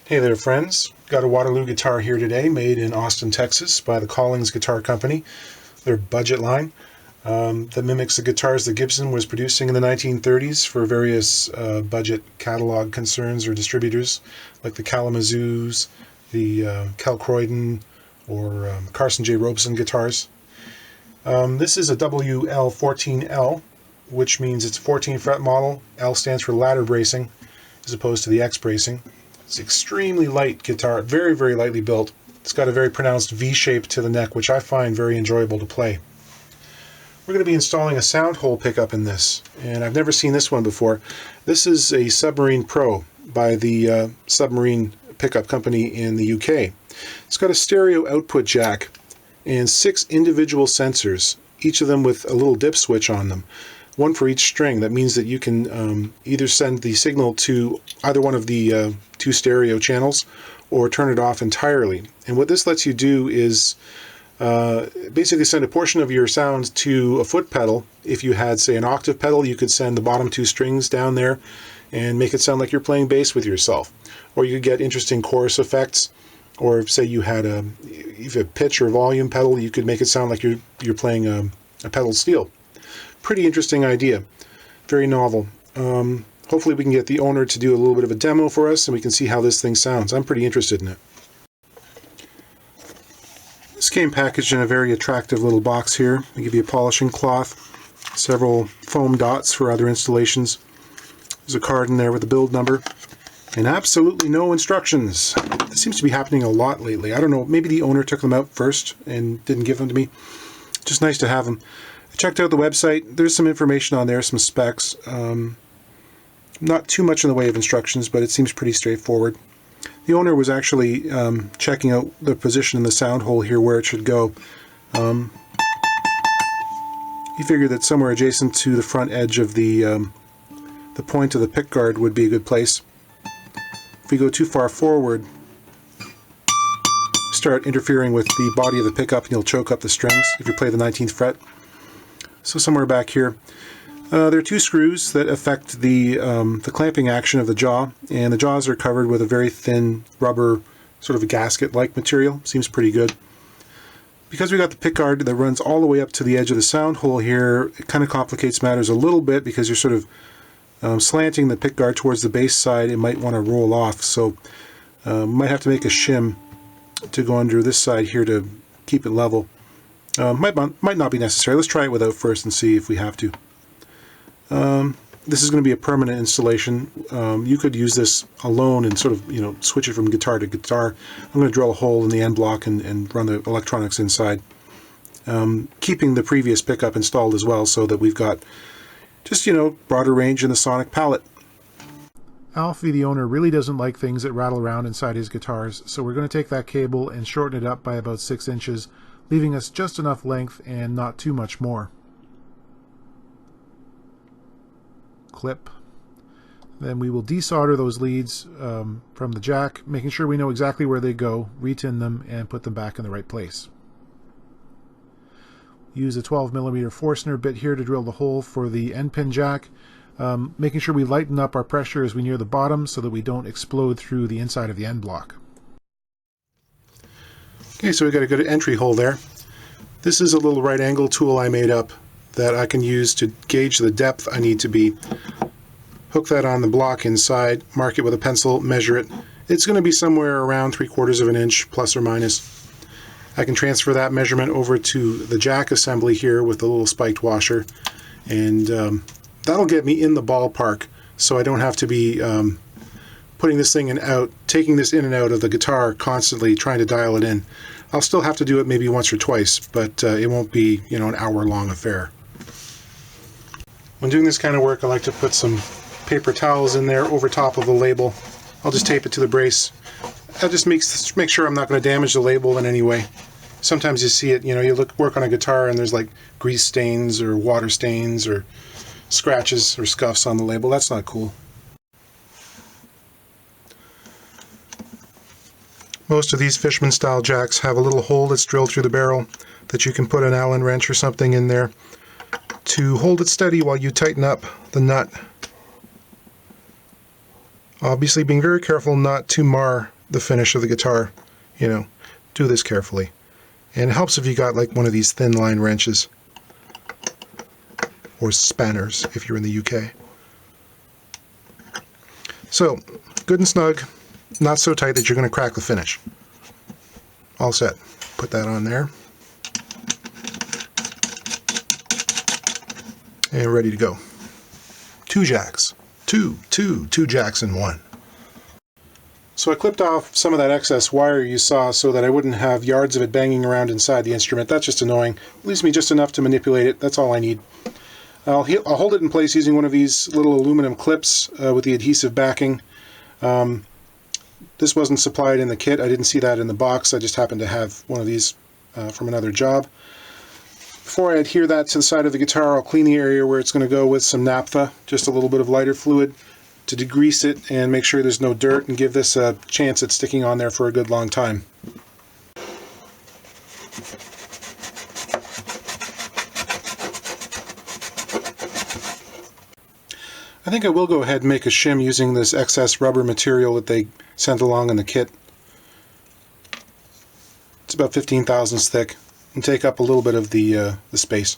Hey there, friends. Got a Waterloo guitar here today, made in Austin, Texas by the Collings Guitar Company. Their budget line that mimics the guitars that Gibson was producing in the 1930s for various budget catalog concerns or distributors, like the Kalamazoos, the Cal Croydon, or Carson J. Robeson guitars. This is a WL14L, which means it's a 14 fret model. L stands for ladder bracing, as opposed to the X bracing. It's an extremely light guitar, very, very lightly built. It's got a very pronounced V shape to the neck, which I find very enjoyable to play. We're going to be installing a soundhole pickup in this, and I've never seen this one before. This is a Submarine Pro by the Submarine pickup company in the UK. It's got a stereo output jack and 6 individual sensors, each of them with a little dip switch on them. One for each string. That means that you can either send the signal to either one of the 2 stereo channels or turn it off entirely. And what this lets you do is basically send a portion of your sound to a foot pedal. If you had, say, an octave pedal, you could send the bottom 2 strings down there and make it sound like you're playing bass with yourself. Or you could get interesting chorus effects. Or say you had a pitch or volume pedal, you could make it sound like you're playing a pedal steel. Pretty interesting idea. Very novel. Hopefully we can get the owner to do a little bit of a demo for us and we can see how this thing sounds. I'm pretty interested in it. This came packaged in a very attractive little box here. They give you a polishing cloth, several foam dots for other installations. There's a card in there with the build number, and absolutely no instructions. This seems to be happening a lot lately. I don't know, maybe the owner took them out first and didn't give them to me. Just nice to have them. I checked out the website. There's some information on there, some specs. Not too much in the way of instructions, but it seems pretty straightforward. The owner was actually checking out the position in the sound hole here, where it should go. He figured that somewhere adjacent to the front edge of the point of the pick guard would be a good place. If we go too far forward, start interfering with the body of the pickup and you'll choke up the strings if you play the 19th fret. So somewhere back here. There are 2 screws that affect the clamping action of the jaw, and the jaws are covered with a very thin rubber, sort of a gasket-like material. Seems pretty good. Because we got the pickguard that runs all the way up to the edge of the sound hole here, it kind of complicates matters a little bit because you're sort of slanting the pickguard towards the bass side. It might want to roll off, so might have to make a shim to go under this side here to keep it level. Might not be necessary. Let's try it without first and see if we have to. This is going to be a permanent installation. You could use this alone and sort of, switch it from guitar to guitar. I'm going to drill a hole in the end block and run the electronics inside. Keeping the previous pickup installed as well so that we've got just, broader range in the sonic palette. Alfie, the owner, really doesn't like things that rattle around inside his guitars, so we're going to take that cable and shorten it up by about 6 inches, leaving us just enough length and not too much more. Clip. Then we will desolder those leads from the jack, making sure we know exactly where they go, retin them, and put them back in the right place. Use a 12mm Forstner bit here to drill the hole for the end pin jack, making sure we lighten up our pressure as we near the bottom so that we don't explode through the inside of the end block. Okay, so we've got a good entry hole there. This is a little right angle tool I made up that I can use to gauge the depth I need to be. Hook that on the block inside, mark it with a pencil, measure it. It's going to be somewhere around 3/4 of an inch, plus or minus. I can transfer that measurement over to the jack assembly here with the little spiked washer, and that'll get me in the ballpark so I don't have to be putting this thing in out, taking this in and out of the guitar constantly, trying to dial it in. I'll still have to do it maybe once or twice, but it won't be, an hour-long affair. When doing this kind of work, I like to put some paper towels in there over top of the label. I'll just tape it to the brace. That just make sure I'm not going to damage the label in any way. Sometimes you see it, you work on a guitar and there's like grease stains or water stains or scratches or scuffs on the label. That's not cool. Most of these Fishman style jacks have a little hole that's drilled through the barrel that you can put an Allen wrench or something in there to hold it steady while you tighten up the nut. Obviously being very careful not to mar the finish of the guitar, you know, do this carefully. And it helps if you got like one of these thin line wrenches, or spanners if you're in the UK. So, good and snug, not so tight that you're going to crack the finish. All set. Put that on there. And ready to go. Two jacks. Two jacks in one. So I clipped off some of that excess wire you saw so that I wouldn't have yards of it banging around inside the instrument. That's just annoying. It leaves me just enough to manipulate it. That's all I need. I'll hold it in place using one of these little aluminum clips with the adhesive backing. This wasn't supplied in the kit. I didn't see that in the box. I just happened to have one of these from another job. Before I adhere that to the side of the guitar, I'll clean the area where it's going to go with some naphtha, just a little bit of lighter fluid, to degrease it and make sure there's no dirt and give this a chance at sticking on there for a good long time. I think I will go ahead and make a shim using this excess rubber material that they sent along in the kit. It's about 15 thousandths thick and take up a little bit of the space.